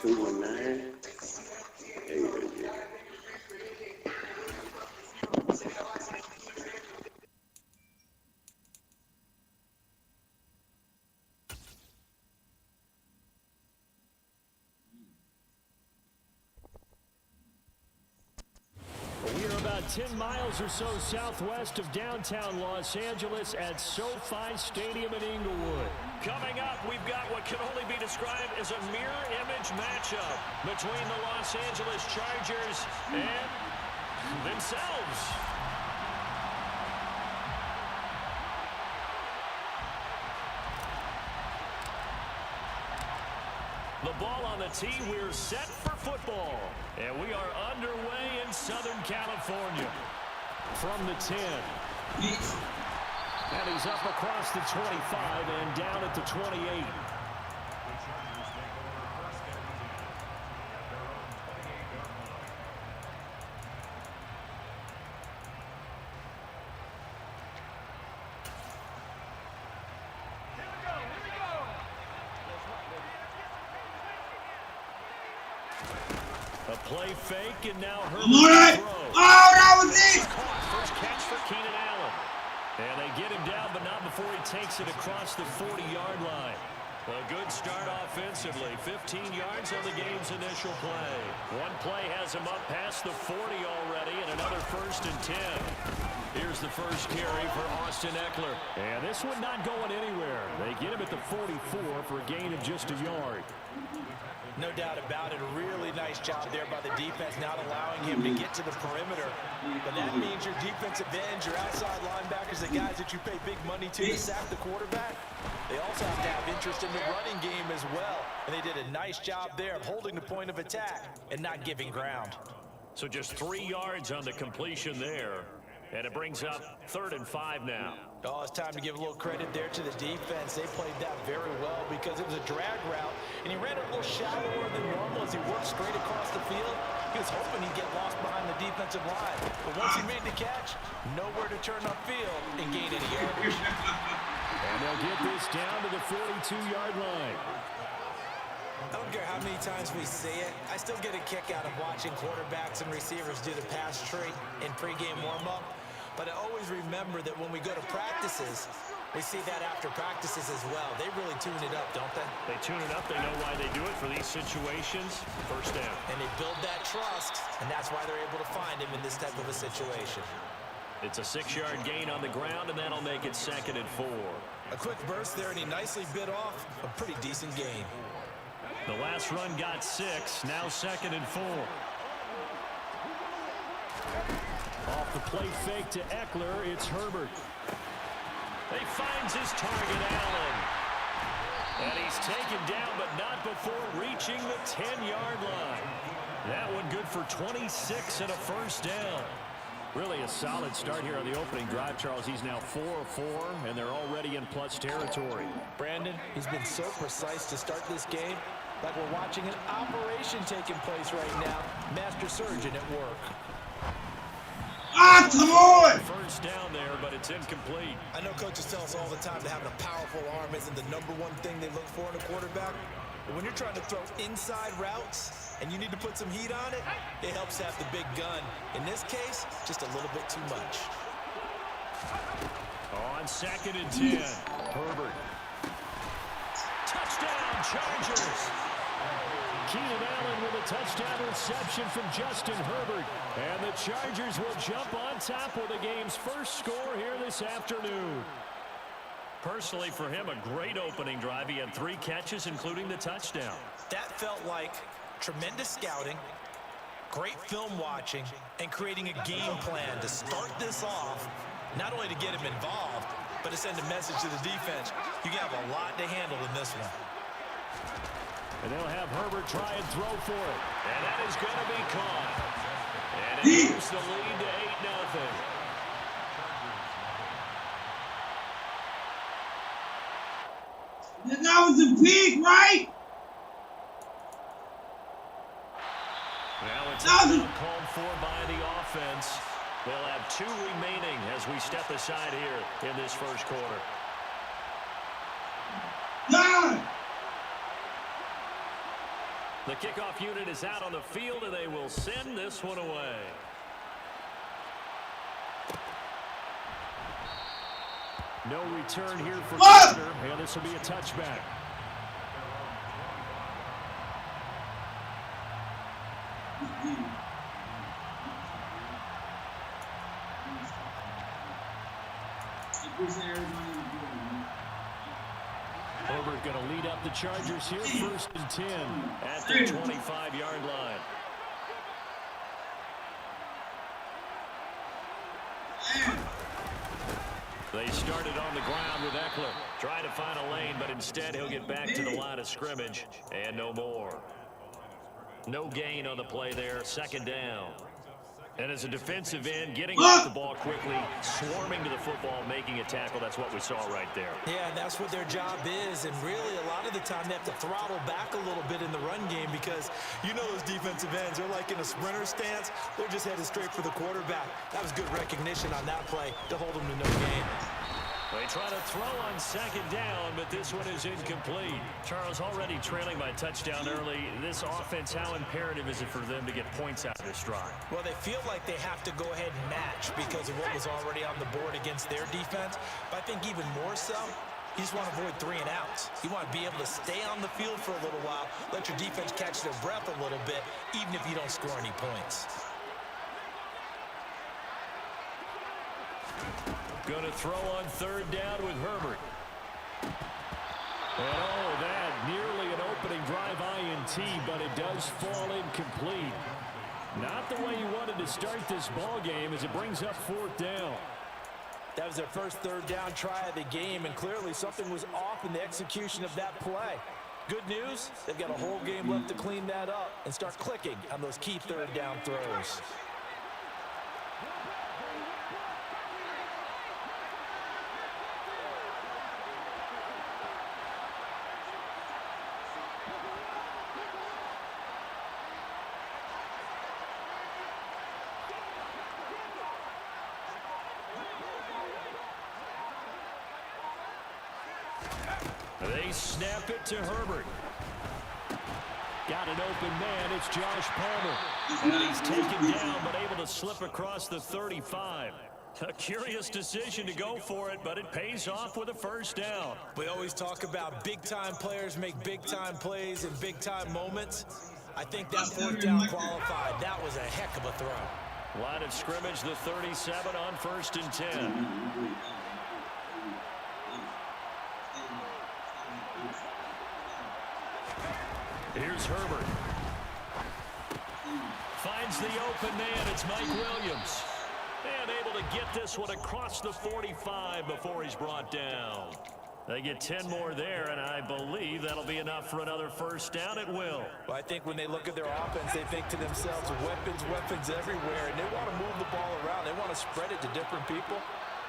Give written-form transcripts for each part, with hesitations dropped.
219. Yeah. We are about 10 miles or so southwest of downtown Los Angeles at SoFi Stadium in Inglewood. Coming up, we've got what can only be described as a mirror image matchup between the Los Angeles Chargers and themselves. The ball on the tee, we're set for football. And we are underway in Southern California. From the 10. And he's up across the 25 and down at the 28. A play fake, and now Herbert throws. Oh, that was it! First catch for Keenan Allen. And they get him down, but not before he takes it across the 40-yard line. A good start offensively. 15 yards on the game's initial play. One play has him up past the 40 already, and another 1st and 10. Here's the first carry for Austin Eckler. And this one not going anywhere. They get him at the 44 for a gain of just a yard. No doubt about it. A really nice job there by the defense, not allowing him to get to the perimeter. But that means your defensive ends, your outside linebackers, the guys that you pay big money to sack the quarterback, they also have to have interest in the running game as well. And they did a nice job there of holding the point of attack and not giving ground. So just 3 yards on the completion there. And it brings up 3rd and 5 now. Oh, it's time to give a little credit there to the defense. They played that very well because it was a drag route, and he ran a little shallower than normal as he worked straight across the field. He was hoping he'd get lost behind the defensive line. But once he made the catch, nowhere to turn upfield and gain any yardage. And they'll get this down to the 42-yard line. I don't care how many times we see it. I still get a kick out of watching quarterbacks and receivers do the pass tree in pregame warm-up. But I always remember that when we go to practices, we see that after practices as well. They really tune it up, don't they? They tune it up. They know why they do it for these situations. First down. And they build that trust, and that's why they're able to find him in this type of a situation. It's a 6-yard gain on the ground, and that'll make it 2nd and 4. A quick burst there, and he nicely bit off a pretty decent gain. The last run got 6, now 2nd and 4. Off the play fake to Eckler, it's Herbert. He finds his target, Allen. And he's taken down, but not before reaching the 10-yard line. That one good for 26 and a 1st down. Really a solid start here on the opening drive, Charles. He's now 4 of 4, and they're already in plus territory. Brandon, he's been so precise to start this game, like we're watching an operation taking place right now. Master surgeon at work. Ah, come on! First down there, but it's incomplete. I know coaches tell us all the time that having a powerful arm isn't the #1 thing they look for in a quarterback. But when you're trying to throw inside routes and you need to put some heat on it, it helps to have the big gun. In this case, just a little bit too much. On 2nd and 10, Herbert. Touchdown, Chargers. Keenan Allen with a touchdown reception from Justin Herbert. And the Chargers will jump on top with the game's first score here this afternoon. Personally, for him, a great opening drive. He had 3 catches, including the touchdown. That felt like tremendous scouting, great film watching, and creating a game plan to start this off, not only to get him involved, but to send a message to the defense. You have a lot to handle in this one. And they'll have Herbert try and throw for it. And that is going to be caught. And it moves the lead to 8-0. That was a pig, right? Now it's a foul called for by the offense. They'll have 2 remaining as we step aside here in this first quarter. God! The kickoff unit is out on the field, and they will send this one away. No return here for Carter, and this will be a touchback. Herbert going to lead up the Chargers here, 1st and 10 at the 25-yard line. They started on the ground with Eckler, trying to find a lane, but instead he'll get back to the line of scrimmage, and no more. No gain on the play there, 2nd down. And as a defensive end, getting off the ball quickly, swarming to the football, making a tackle, that's what we saw right there. Yeah, and that's what their job is, and really a lot of the time they have to throttle back a little bit in the run game because you know those defensive ends, they're like in a sprinter stance, they're just headed straight for the quarterback. That was good recognition on that play to hold them to no gain. They try to throw on 2nd down, but this one is incomplete. Charles, already trailing by touchdown early. This offense, how imperative is it for them to get points out of this drive? Well, they feel like they have to go ahead and match because of what was already on the board against their defense. But I think even more so, you just want to avoid 3 and outs. You want to be able to stay on the field for a little while, let your defense catch their breath a little bit, even if you don't score any points. Going to throw on 3rd down with Herbert. And oh, that nearly an opening drive INT, but it does fall incomplete. Not the way you wanted to start this ball game as it brings up 4th down. That was their first 3rd down try of the game, and clearly something was off in the execution of that play. Good news, they've got a whole game left to clean that up and start clicking on those key 3rd down throws. They snap it to Herbert. Got an open man. It's Josh Palmer. And he's taken down, but able to slip across the 35. A curious decision to go for it, but it pays off with a 1st down. We always talk about big-time players make big-time plays in big-time moments. I think that 4th down qualified. That was a heck of a throw. Line of scrimmage, the 37 on 1st and 10. Here's Herbert. Finds the open man. It's Mike Williams. And able to get this one across the 45 before he's brought down. They get 10 more there, and I believe that'll be enough for another 1st down at will. Well, I think when they look at their offense, they think to themselves, weapons everywhere, and they want to move the ball around. They want to spread it to different people.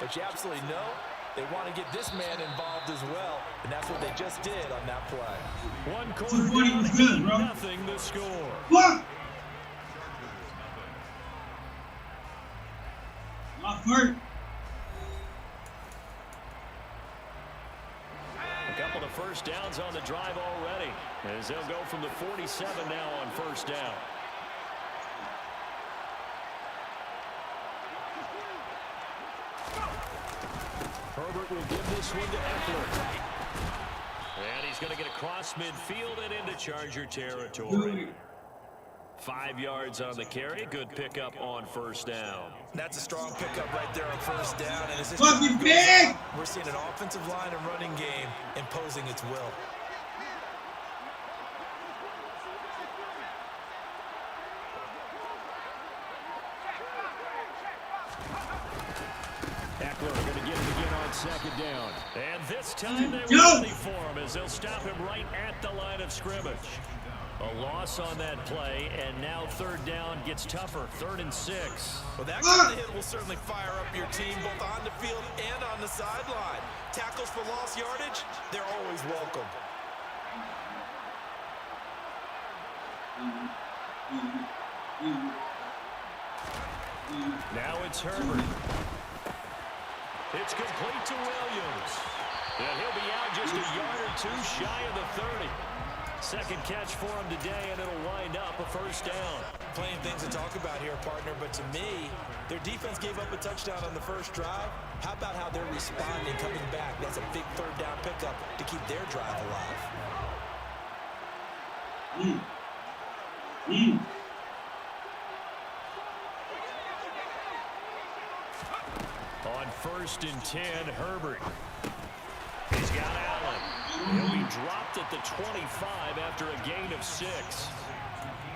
But you absolutely know they want to get this man involved as well, and that's what they just did on that play. One quarter down, 8-0 the score. What? Off hurt. A couple of 1st downs on the drive already, as they'll go from the 47 now on 1st down. Herbert will give this one to Eckler. And he's going to get across midfield and into Charger territory. 5 yards on the carry. Good pickup on 1st down. That's a strong pickup right there on 1st down. And as this Fucking big! we're seeing an offensive line and running game imposing its will. Eckler going to get it again on 2nd down. And this time they were ready for him as they'll stop him right at the line of scrimmage. A loss on that play, and now 3rd down gets tougher. 3rd and 6. Well, that kind of hit will certainly fire up your team both on the field and on the sideline. Tackles for lost yardage, they're always welcome. Now it's Herbert. It's complete to Williams. And he'll be out just a yard or 2 shy of the 30. Second catch for him today, and it'll wind up a first down. Plenty of things to talk about here, partner, but to me, their defense gave up a touchdown on the first drive. How about how they're responding, coming back? That's a big third down pickup to keep their drive alive. On 1st and 10, Herbert. He's got Allen. He'll be dropped at the 25 after a gain of 6.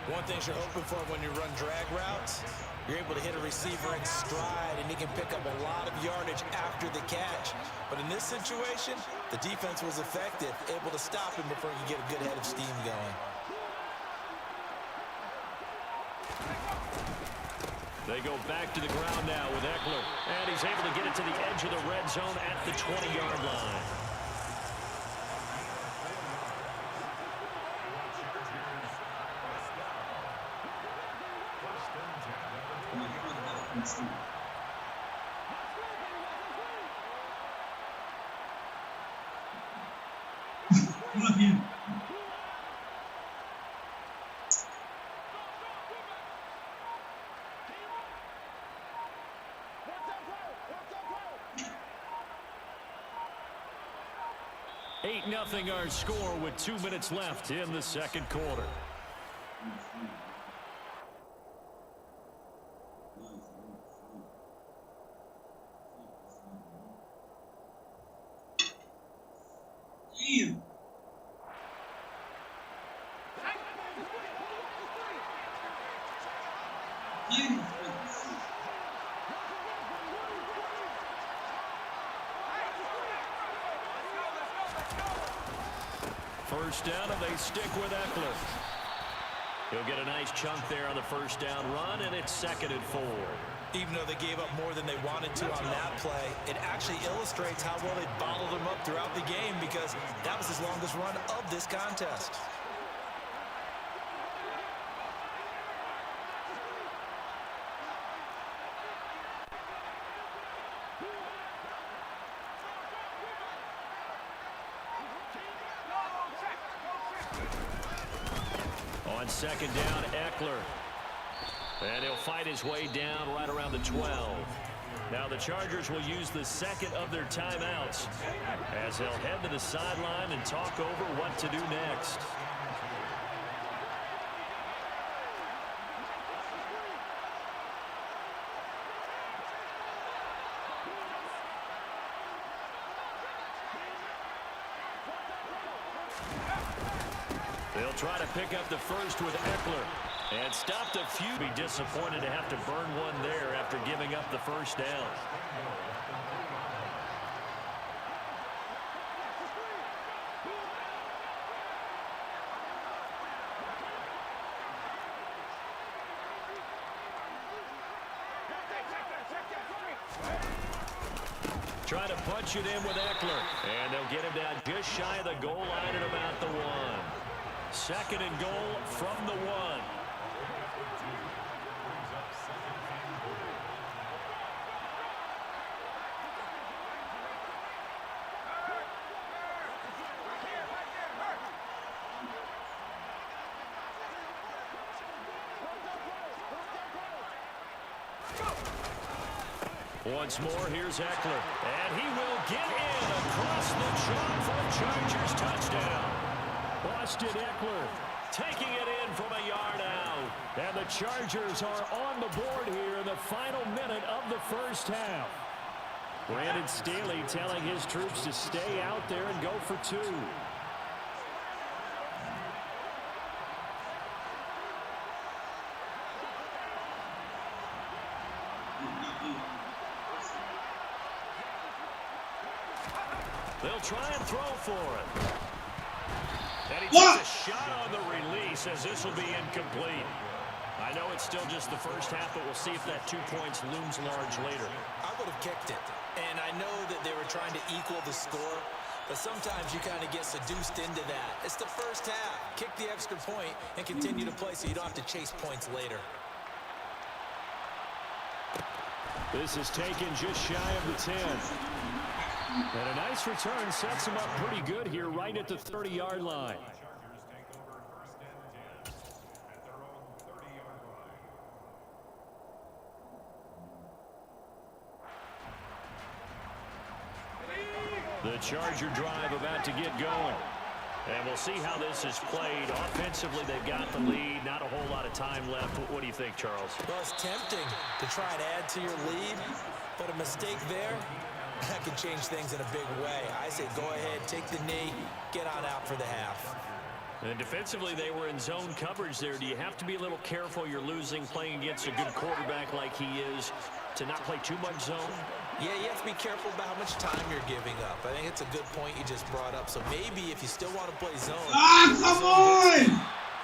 One thing you're hoping for when you run drag routes, you're able to hit a receiver in stride, and he can pick up a lot of yardage after the catch. But in this situation, the defense was effective, able to stop him before he could get a good head of steam going. They go back to the ground now with Eckler. And he's able to get it to the edge of the red zone at the 20-yard line. Look him. Eight 0 our score with 2 minutes left in the second quarter. Damn. First down, and they stick with Eckler. He'll get a nice chunk there on the first down run, and it's 2nd and 4. Even though they gave up more than they wanted to on that play, it actually illustrates how well they bottled him up throughout the game, because that was his longest run of this contest. On 2nd down, Eckler. And he'll fight his way down right around the 12. Now the Chargers will use the second of their timeouts as they'll head to the sideline and talk over what to do next. They'll try to pick up the first with Eckler. And stopped a few. Be disappointed to have to burn one there after giving up the first down. Try to punch it in with Eckler. And they'll get him down just shy of the goal line at about the 1. 2nd and goal from the 1. Once more, here's Eckler. And he will get in across the chalk for a Chargers touchdown. Austin Eckler taking it in from a yard out. And the Chargers are on the board here in the final minute of the first half. Brandon Staley telling his troops to stay out there and go for 2. They'll try and throw for it. And he takes a shot on the release as this will be incomplete. I know it's still just the first half, but we'll see if that 2 points looms large later. I would have kicked it. And I know that they were trying to equal the score, but sometimes you kind of get seduced into that. It's the first half. Kick the extra point and continue to play so you don't have to chase points later. This is taken just shy of the 10. And a nice return sets him up pretty good here right at the 30-yard line. The Charger drive about to get going. And we'll see how this is played. Offensively, they've got the lead. Not a whole lot of time left. What do you think, Charles? Well, it's tempting to try and add to your lead, but a mistake there, that can change things in a big way. I say go ahead, take the knee, get on out for the half. And defensively, they were in zone coverage there. Do you have to be a little careful? You're losing playing against a good quarterback like he is to not play too much zone? Yeah, you have to be careful about how much time you're giving up. I think it's a good point you just brought up. So maybe if you still want to play zone. Come on!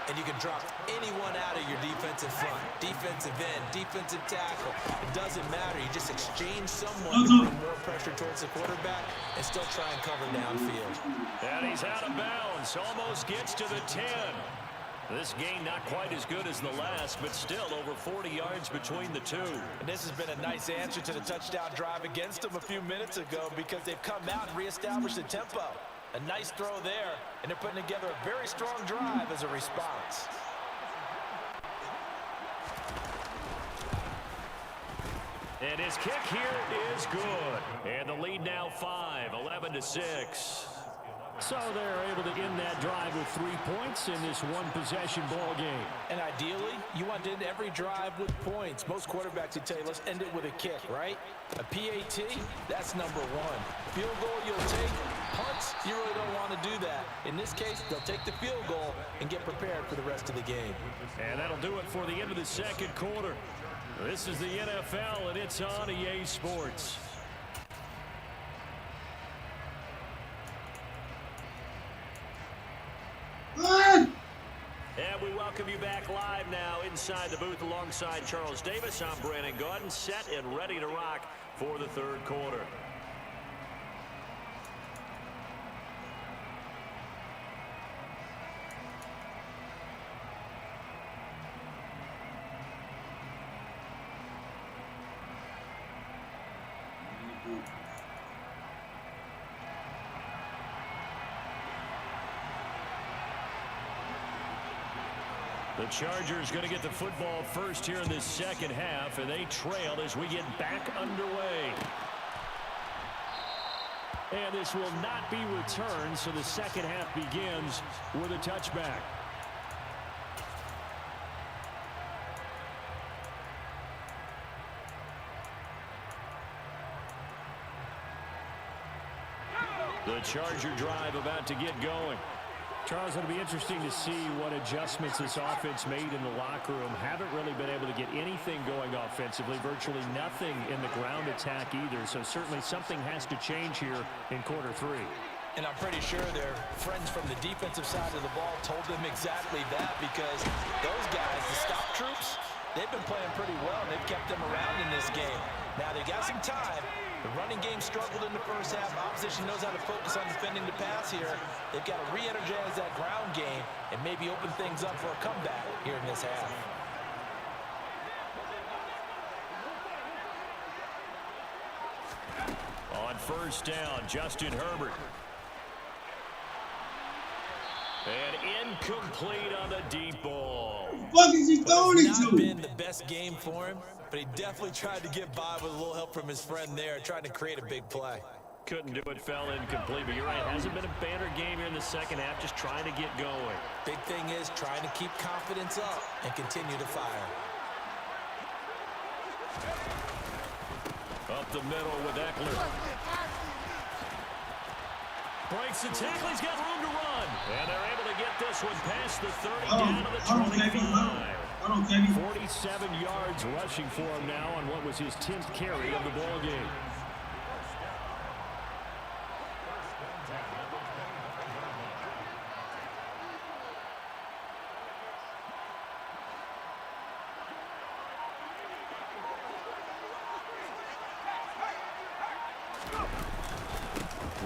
And you can drop anyone out of your defensive front, defensive end, defensive tackle. It doesn't matter. You just exchange someone to bring more pressure towards the quarterback and still try and cover downfield. And he's out of bounds. Almost gets to the 10. This game not quite as good as the last, but still over 40 yards between the two. And this has been a nice answer to the touchdown drive against them a few minutes ago because they've come out and reestablished the tempo. A nice throw there, and they're putting together a very strong drive as a response. And his kick here is good. And the lead now 5, 11-6. So they're able to end that drive with 3 points in this one-possession ball game. And ideally, you want to end every drive with points. Most quarterbacks would tell you, let's end it with a kick, right? A PAT, that's number 1. Field goal you'll take. Punts, you really don't want to do that. In this case, they'll take the field goal and get prepared for the rest of the game. And that'll do it for the end of the second quarter. This is the NFL, and it's on EA Sports. And we welcome you back live now inside the booth alongside Charles Davis. I'm Brandon Gaudin, set and ready to rock for the third quarter. The Chargers going to get the football first here in this second half, and they trail as we get back underway. And this will not be returned, so the second half begins with a touchback. The Charger drive about to get going. Charles, it'll be interesting to see what adjustments this offense made in the locker room. Haven't really been able to get anything going offensively, virtually nothing in the ground attack either. So certainly something has to change here in quarter 3. And I'm pretty sure their friends from the defensive side of the ball told them exactly that because those guys, the stop troops, they've been playing pretty well. They've kept them around in this game. Now they got some time. The running game struggled in the first half. Opposition knows how to focus on defending the pass here. They've got to re-energize that ground game and maybe open things up for a comeback here in this half. On first down, Justin Herbert. And incomplete on the deep ball. What is he throwing It's it not to? been the best game for him, but he definitely tried to get by with a little help from his friend there, trying to create a big play. Couldn't do it, fell incomplete. But you're right, it hasn't been a banner game here in the second half, just trying to get going. Big thing is trying to keep confidence up and continue to fire. Up the middle with Eckler. Breaks the tackle, he's got room to run. And they're able to get this one past the 30 down to the 25. 47 yards rushing for him now on what was his 10th carry of the ball game.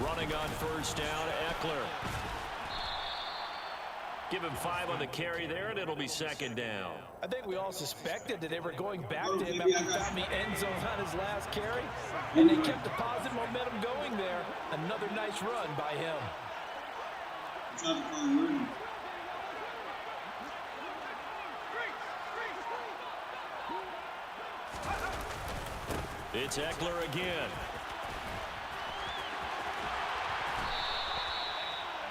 Running on first down, Eckler. Give him 5 on the carry there, and it'll be second down. I think we all suspected that they were going back to him after he found the end zone on his last carry, and they kept the positive momentum going there. Another nice run by him. It's Eckler again.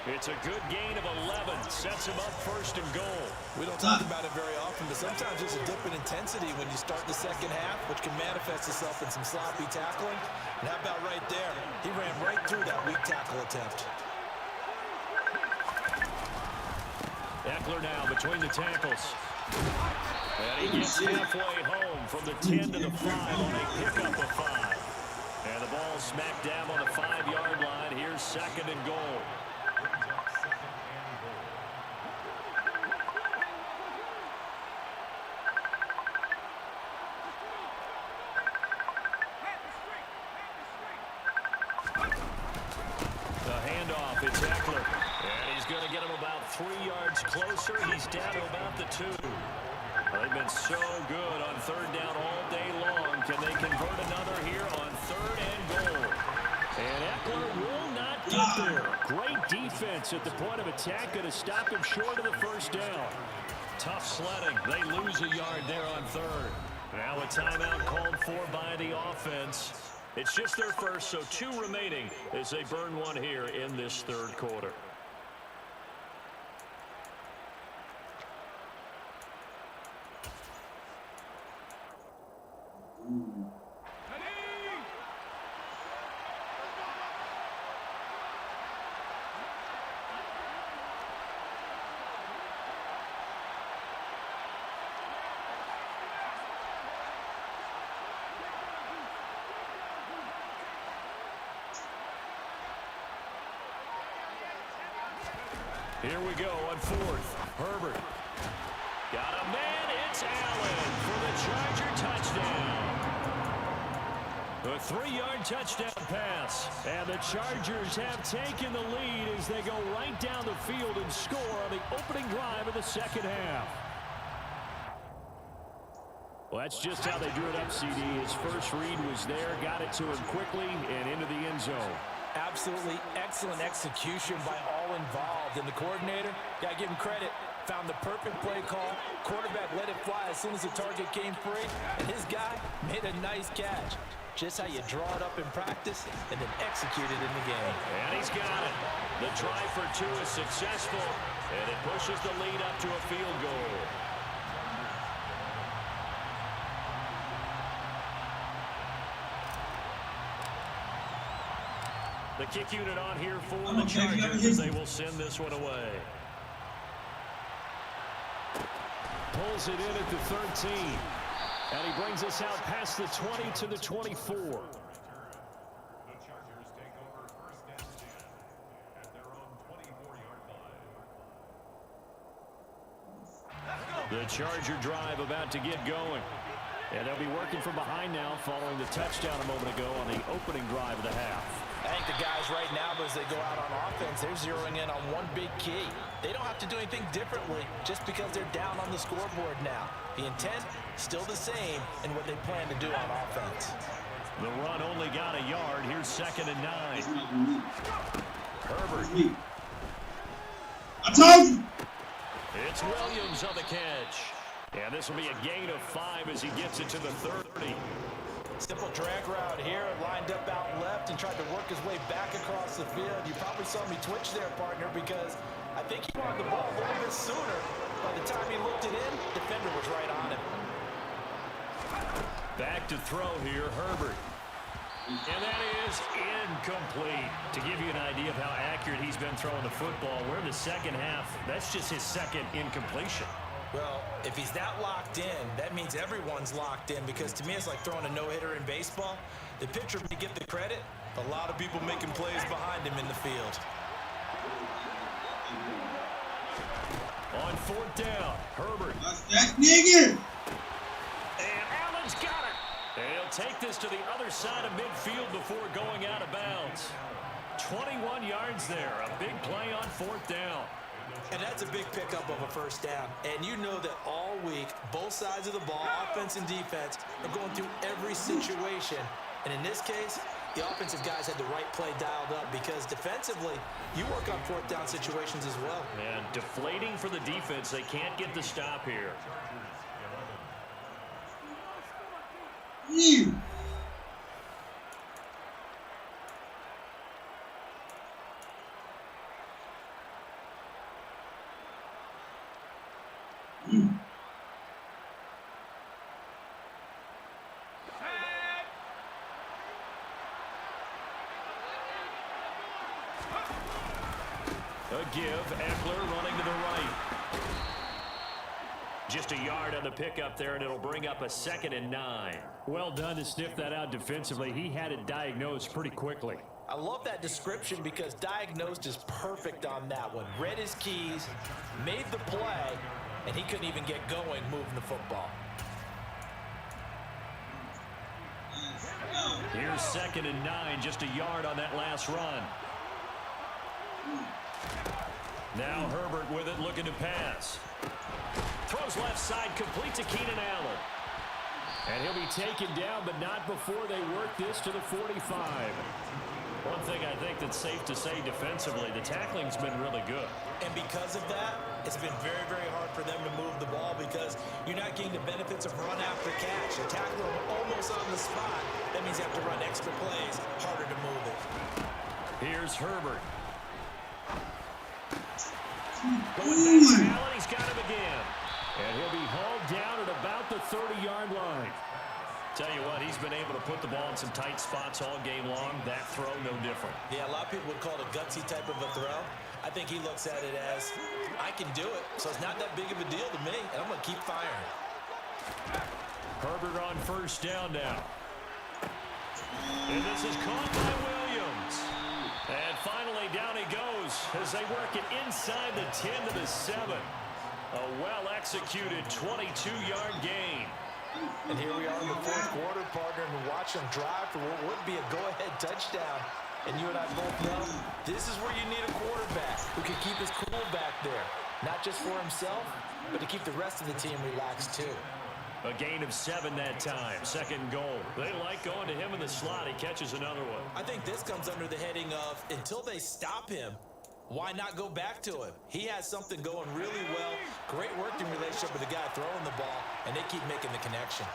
It's a good gain of 11. Sets him up first and goal. We don't talk about it very often, but sometimes there's a dip in intensity when you start the second half, which can manifest itself in some sloppy tackling. And how about right there? He ran right through that weak tackle attempt. Eckler now between the tackles. And he gets halfway home from the 10 to the 5 on a pickup of 5. And the ball smacked down on the 5-yard line. Here's second and goal. It's Eckler, and he's going to get him about 3 yards closer. He's down to about the 2. They've been so good on third down all day long. Can they convert another here on third and goal? And Eckler will not get there. Great defense at the point of attack, going to stop him short of the first down. Tough sledding. They lose a yard there on third. Now a timeout called for by the offense. It's just their first, so 2 remaining as they burn one here in this third quarter. Here we go on fourth. Herbert. Got a man. It's Allen for the Charger touchdown. A 3-yard touchdown pass. And the Chargers have taken the lead as they go right down the field and score on the opening drive of the second half. Well, that's just how they drew it up, CD. His first read was there, got it to him quickly, and into the end zone. Absolutely excellent execution by all involved. And the coordinator, got to give him credit, found the perfect play call. Quarterback let it fly as soon as the target came free. And his guy made a nice catch. Just how you draw it up in practice and then execute it in the game. And he's got it. The try for 2 is successful. And it pushes the lead up to a field goal. The kick unit on here for the Chargers as they will send this one away. Pulls it in at the 13. And he brings us out past the 20 to the 24. The Charger drive about to get going. And they'll be working from behind now following the touchdown a moment ago on the opening drive of the half. I think the guys right now, as they go out on offense, they're zeroing in on one big key. They don't have to do anything differently just because they're down on the scoreboard now. The intent, still the same in what they plan to do on offense. The run only got a yard. Here's second and 9. Herbert. I told you. It's Williams on the catch. And this will be a gain of 5 as he gets it to the 30. Simple drag route here, lined up out left and tried to work his way back across the field. You probably saw me twitch there, partner, because I think he wanted the ball a little bit sooner. By the time he looked it in, defender was right on him. Back to throw here, Herbert. And that is incomplete. To give you an idea of how accurate he's been throwing the football, we're in the second half. That's just his second incompletion. Well, if he's that locked in, that means everyone's locked in, because to me it's like throwing a no-hitter in baseball. The pitcher may get the credit, a lot of people making plays behind him in the field. On fourth down, Herbert. That's that nigga. And Allen's got it. And he'll take this to the other side of midfield before going out of bounds. 21 yards there, a big play on fourth down. And that's a big pickup of a first down. And you know that all week, both sides of the ball, offense and defense, are going through every situation. And in this case, the offensive guys had the right play dialed up, because defensively, you work on fourth down situations as well. And deflating for the defense. They can't get the stop here. You. A give, Eckler running to the right. Just a yard on the pickup there, and it'll bring up a 2nd and 9. Well done to sniff that out defensively. He had it diagnosed pretty quickly. I love that description because diagnosed is perfect on that one. Read his keys, made the play, and he couldn't even get going moving the football. Here's 2nd and 9, just a yard on that last run. Now Herbert with it, looking to pass. Throws left side, complete to Keenan Allen. And he'll be taken down, but not before they work this to the 45. One thing I think that's safe to say defensively, the tackling's been really good. And because of that, it's been very, very hard for them to move the ball because you're not getting the benefits of run after catch. You tackle them almost on the spot. That means you have to run extra plays, harder to move it. Here's Herbert. Going back to Allen, he's got him again. And he'll be hauled down at about the 30-yard line. Tell you what, he's been able to put the ball in some tight spots all game long. That throw, no different. Yeah, a lot of people would call it a gutsy type of a throw. I think he looks at it as, I can do it, so it's not that big of a deal to me, and I'm going to keep firing. Herbert on first down now. And this is caught by Williams. And finally, down he goes as they work it inside the 10 to the 7. A well-executed 22-yard gain. And here we are in the fourth quarter, partner, and watch them drive for what would be a go-ahead touchdown. And you and I both know this is where you need a quarterback who can keep his cool back there. Not just for himself, but to keep the rest of the team relaxed too. A gain of 7 that time. 2nd goal. They like going to him in the slot. He catches another one. I think this comes under the heading of until they stop him, why not go back to him? He has something going really well. Great working relationship with the guy throwing the ball, and they keep making the connection.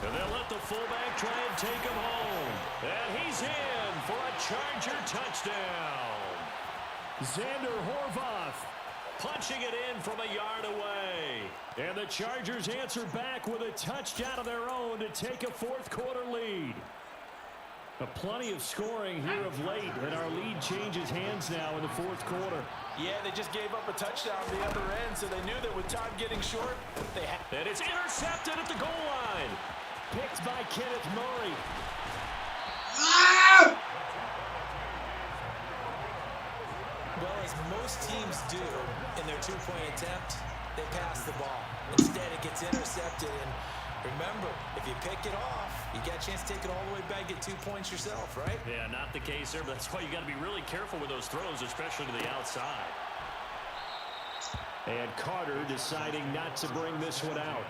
And they'll let the fullback try and take him home. And he's in for a Charger touchdown. Xander Horvath punching it in from a yard away. And the Chargers answer back with a touchdown of their own to take a fourth quarter lead. Plenty of scoring here of late, and our lead changes hands now in the fourth quarter. Yeah, they just gave up a touchdown on the other end, so they knew that with time getting short, they had. And it's intercepted at the goal line. Picked by Kenneth Murray. Ah! Well, as most teams do in their two-point attempt, they pass the ball. Instead, it gets intercepted, and remember, if you pick it off, you got a chance to take it all the way back, get 2 points yourself, right? Yeah, not the case there, but that's why you got to be really careful with those throws, especially to the outside. And Carter deciding not to bring this one out.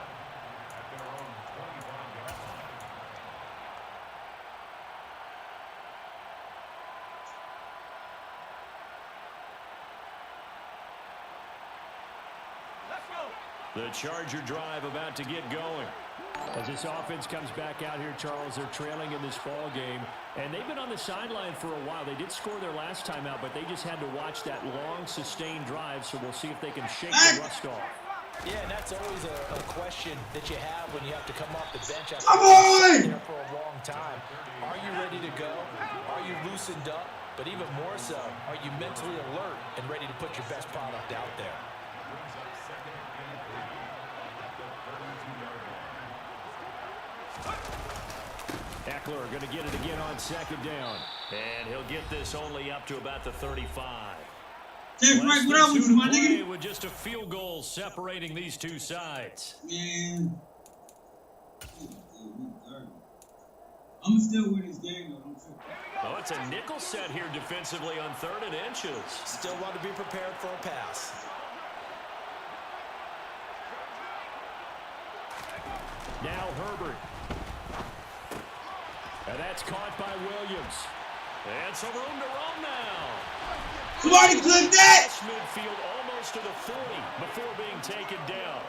The Charger drive about to get going. As this offense comes back out here, Charles, they're trailing in this ball game. And they've been on the sideline for a while. They did score their last time out, but they just had to watch that long, sustained drive, so we'll see if they can shake the rust off. Yeah, and that's always a question that you have when you have to come off the bench after Come there for a long time. Are you ready to go? Are you loosened up? But even more so, are you mentally alert and ready to put your best product out there? Eckler going to get it again on 2nd down. And he'll get this only up to about the 35. Take right, what up with you, my nigga? With just a field goal separating these two sides. Man. I'm still win this game, though. Oh, it's a nickel set here defensively on 3rd and inches. Still want to be prepared for a pass. Now Herbert. And that's caught by Williams. And some room to roam now. Somebody clip that! Midfield almost to the 40 before being taken down.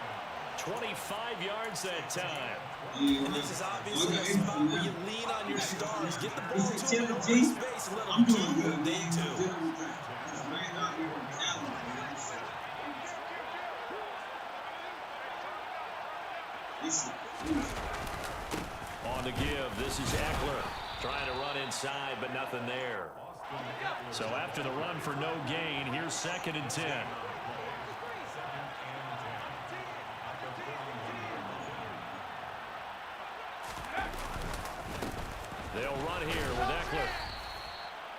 25 yards that time. And this is obviously a spot where you lean on your stars. Get the ball to them in open space and let them do what they do. On the give, this is Eckler trying to run inside, but nothing there. So after the run for no gain, here's 2nd and 10. They'll run here with Eckler.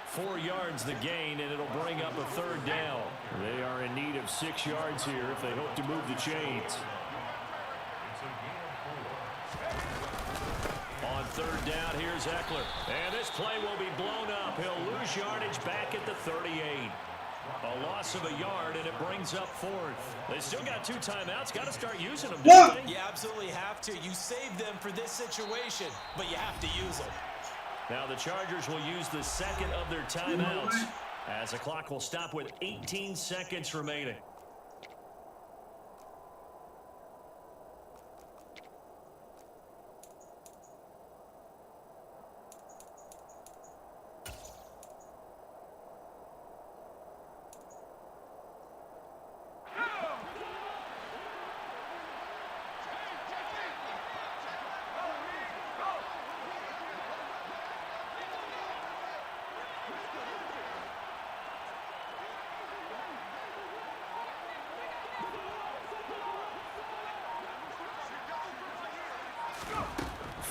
4 yards the gain, and it'll bring up a 3rd down. They are in need of 6 yards here if they hope to move the chains. On 3rd down, here's Eckler. And this play will be blown up. He'll lose yardage back at the 38. A loss of a yard, and it brings up 4th. They still got 2 timeouts. Got to start using them, don't they? You absolutely have to. You save them for this situation, but you have to use them. Now the Chargers will use the 2nd of their timeouts as the clock will stop with 18 seconds remaining.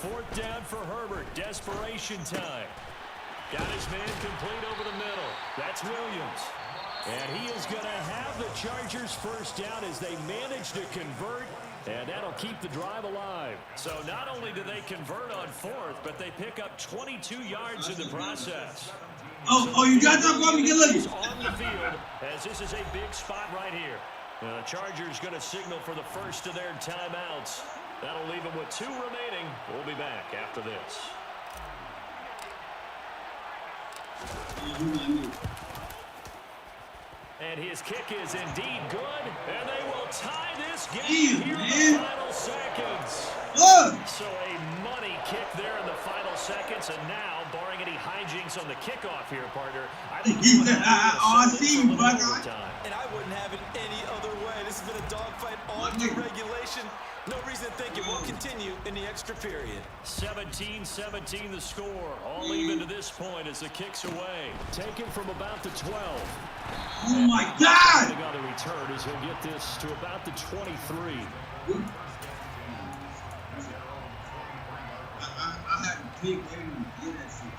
Fourth down for Herbert. Desperation time. Got his man complete over the middle. That's Williams. And he is going to have the Chargers first down as they manage to convert. And that'll keep the drive alive. So not only do they convert on 4th, but they pick up 22 yards in the process. Oh, you got that for me? Get looking. On the field, as this is a big spot right here. The Chargers going to signal for the first of their timeouts. That'll leave them with 2 remaining. We'll be back after this. And his kick is indeed good. And they will tie this game here in the final seconds. So a money kick there in the final seconds. And now, barring any hijinks on the kickoff here, partner, I think I see you, brother. And I wouldn't have it any other way. This has been a dogfight on to regulation. No reason to think it won't continue in the extra period. 17-17 the score. All even to this point as the kick's away. Taken from about the 12. Oh, my God! On the return as he'll get this to about the 23. I had to pick and get that shit.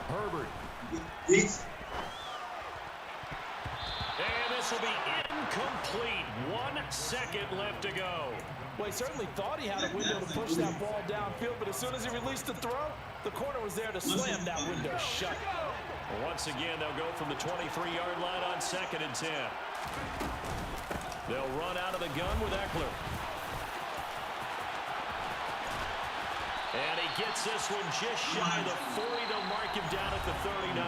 Herbert. Bitch. And this will be incomplete. 1 second left to go. Well, he certainly thought he had a window to push that ball downfield, but as soon as he released the throw, the corner was there to slam that window shut. Once again, they'll go from the 23-yard line on 2nd and 10. They'll run out of the gun with Eckler. And he gets this one just shy of the 40. They'll mark him down at the 39.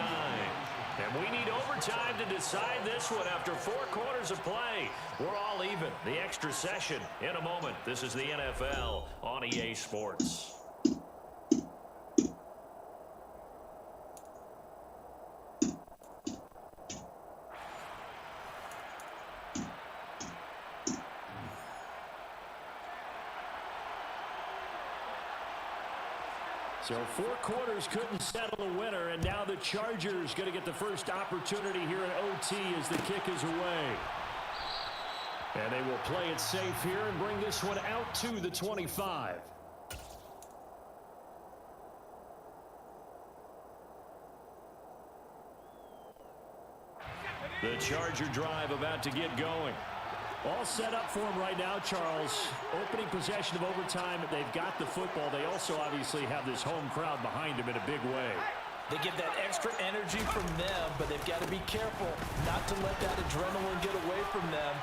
And we need overtime to decide this one after 4 quarters of play. We're all even. The extra session in a moment. This is the NFL on EA Sports. So 4 quarters couldn't settle a winner, and now the Chargers going to get the first opportunity here in OT as the kick is away. And they will play it safe here and bring this one out to the 25. The Charger drive about to get going. All set up for him right now, Charles. Opening possession of overtime. They've got the football. They also obviously have this home crowd behind them in a big way. They get that extra energy from them, but they've got to be careful not to let that adrenaline get away from them.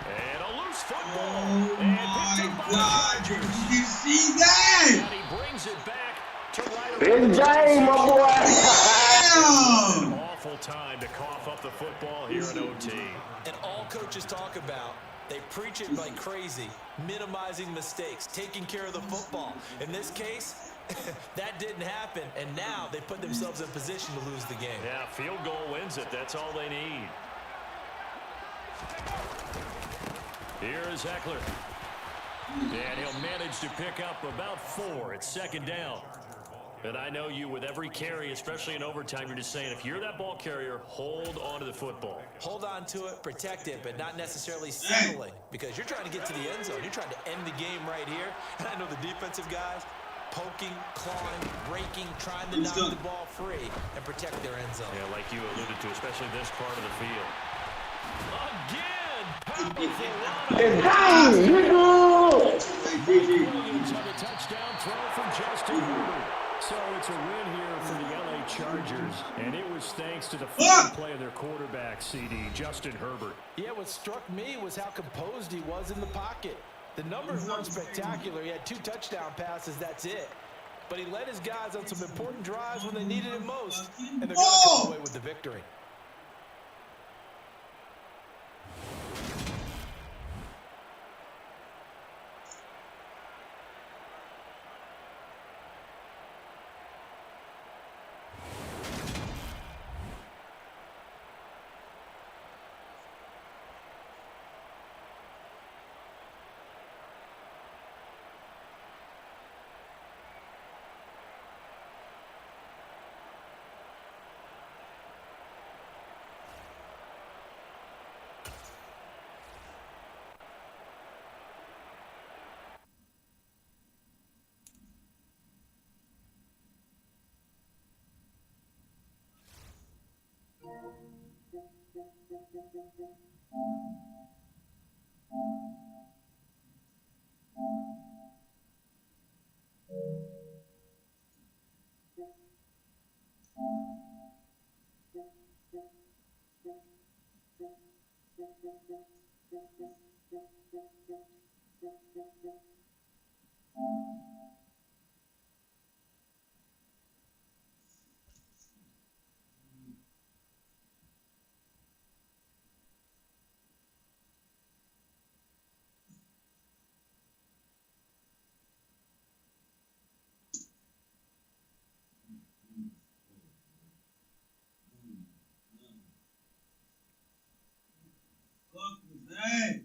And a loose football. Oh, and my God. Did you see that? And he brings it back to right. Big game, my boy. Damn. An awful time to cough up the football here in OT. And all coaches talk about, they preach it like crazy, minimizing mistakes, taking care of the football. In this case, That didn't happen, and now they put themselves in position to lose the game. Yeah, field goal wins it. That's all they need. Here is Eckler. And he'll manage to pick up about 4. It's second down. And I know you, with every carry, especially in overtime, you're just saying, if you're that ball carrier, hold on to the football. Hold on to it, protect it, but not necessarily settling, because you're trying to get to the end zone. You're trying to end the game right here. And I know the defensive guys poking, clawing, breaking, trying to knock the ball free and protect their end zone. Yeah, like you alluded to, especially this part of the field. Bang, Williams on the touchdown throw from Justin Herbert. So it's a win here for the LA Chargers, and it was thanks to the fine play of their quarterback, CD, Justin Herbert. Yeah, what struck me was how composed he was in the pocket. The numbers weren't spectacular. He had 2 touchdown passes, that's it. But he led his guys on some important drives when they needed it most, and they're going to come away with the victory. Hey!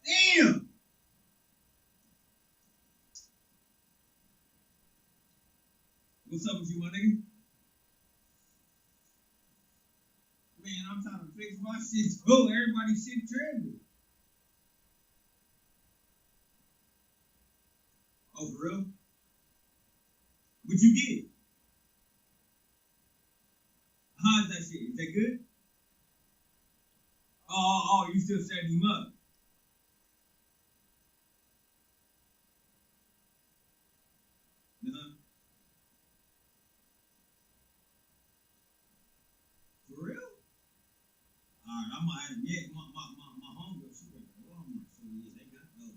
Damn! What's up with you, my nigga? Man, I'm trying to fix my shit too. Everybody's shit tripping. Oh, for real? What you get? How's that shit? Is that good? Oh, you still setting him up. Uh-huh. For real? Alright, I'm gonna have to get my homegirl, she went to Walmart, so yeah, they got those.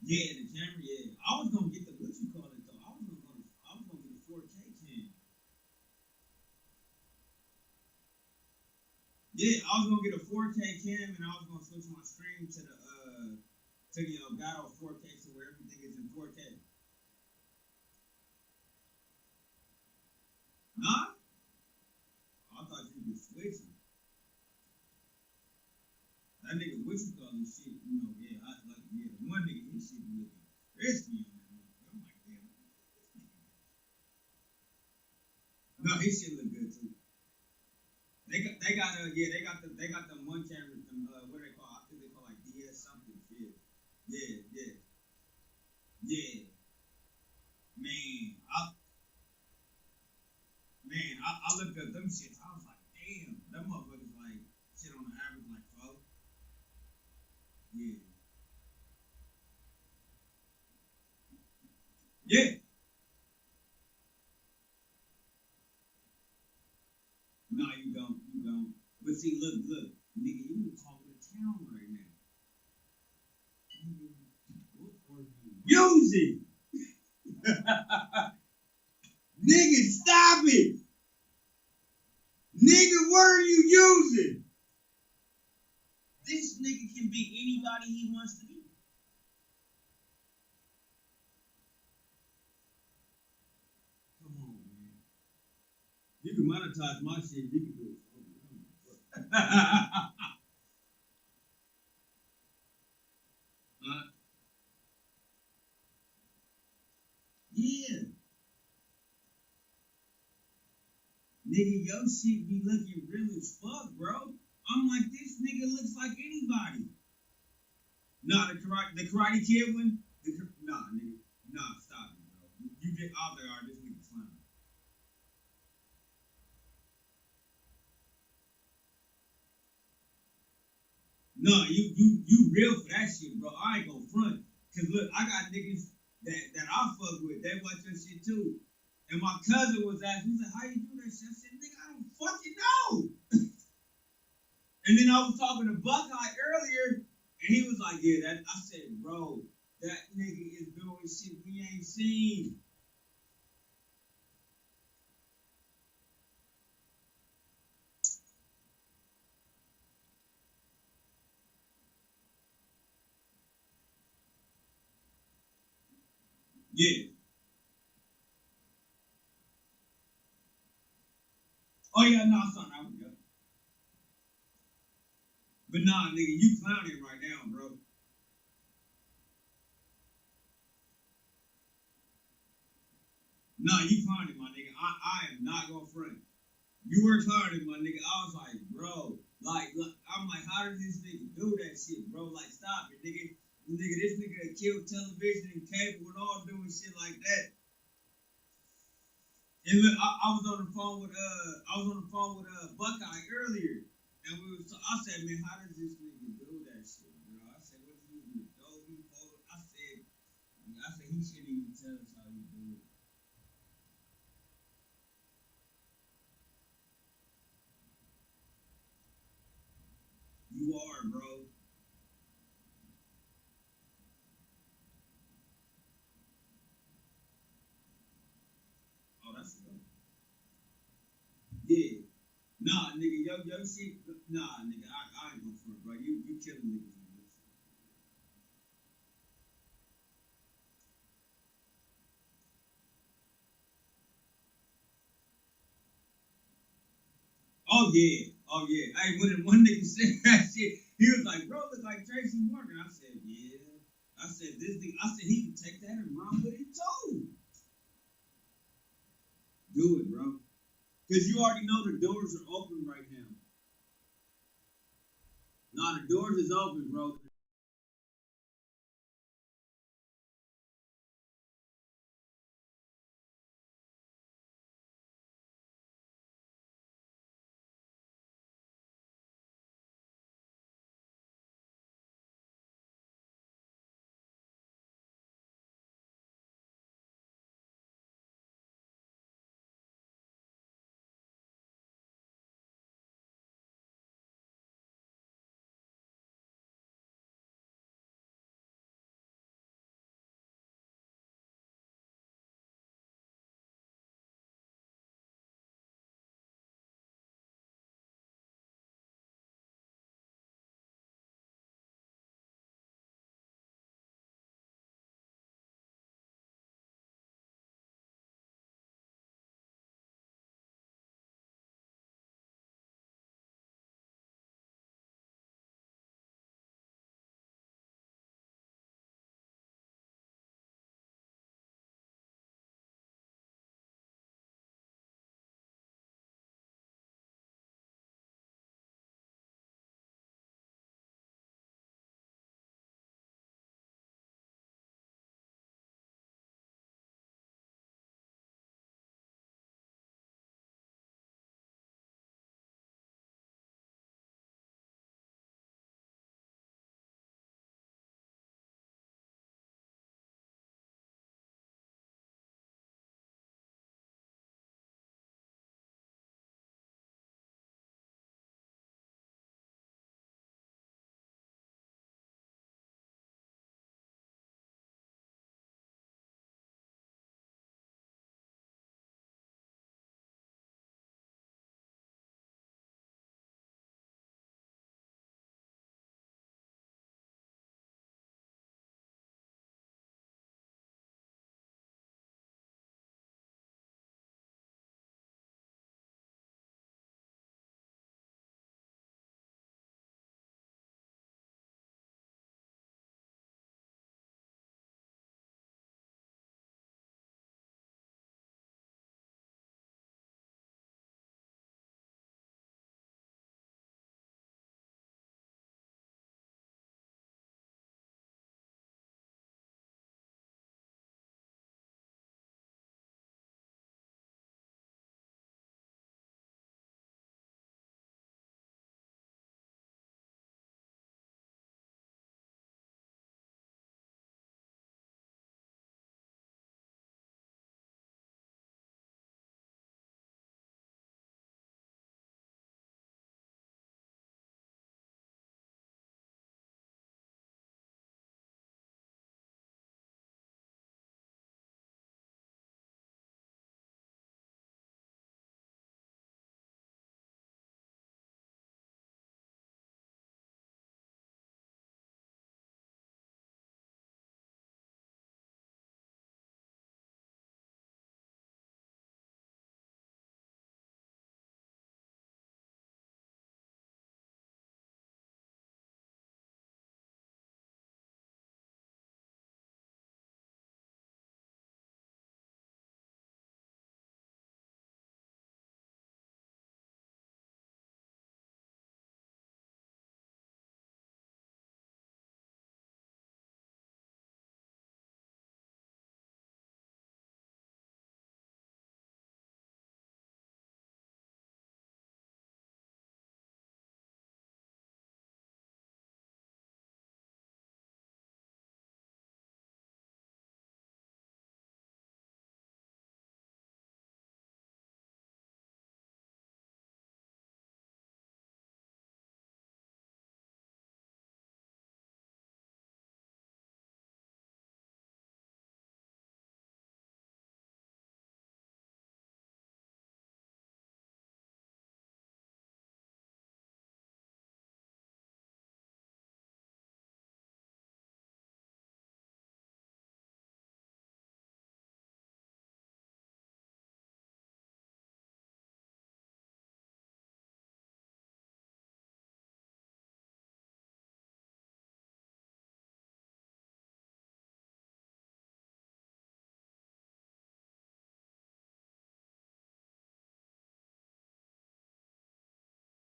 Yeah, the camera, yeah. I was gonna get the, what you call it though? I was gonna get a 4K cam. Yeah, I was gonna get a 4K cam and I was gonna switch my screen to the Elgato 4K so where everything is in 4K. Huh? I thought you could switch it. That nigga, what you call this shit, you know, yeah, the one nigga, his shit be looking crispy on that motherfucker. I'm like, damn, what the fuck this nigga got? No, his shit look good too. They got them one cameras, them what do they call? I think they call like DS something shit. Yeah. I looked at them shits. I was like, damn, that motherfucker's like shit on the average like 4. Yeah. No, you don't. But see, look, nigga, you the talk of the town right now. Use it. Nigga, stop it. Nigga, what are you using? This nigga can be anybody he wants to be. Come on, man. You can monetize my shit. You can do it. Yeah. Nigga, your shit be looking real as fuck, bro. I'm like, this nigga looks like anybody. Nah, the Karate Kid one? Nah, nigga. Nah, stop it, bro. You get out there, this nigga clown. No, you real for that shit, bro. I ain't gonna front. Cause look, I got niggas that I fuck with. They watch your shit too. And my cousin was asking, he said, how you do that shit? I said, nigga, I don't fucking know. And then I was talking to Buckeye earlier, and he was like, yeah, that. I said, bro, that nigga is doing shit we ain't seen. Yeah. Oh, yeah, no, son, I would go. But nah, nigga, you clowning right now, bro. Nah, you clowning, my nigga. I am not gonna front. You were clowning, my nigga. I was like, bro, like, look, I'm like, how does this nigga do that shit, bro? Like, stop it, nigga. This nigga that killed television and cable and all doing shit like that. And look, I was on the phone with Buckeye earlier, and I said, man, how does this nigga do that shit, bro? I said, what's he using Adobe Photo? I said he shouldn't even tell us how you do it. You are, bro. Oh, that's good. Yeah. Nah, nigga, yo shit. Nah, nigga, I ain't gonna front, bro. You killing niggas on this shit. Oh yeah. Hey, when one nigga said that shit, he was like, bro, look like Tracy Morgan. I said, yeah. I said this nigga. I said he can take that and run with it too. Do it, bro. Cause you already know the doors are open right now. Nah, the doors is open, bro.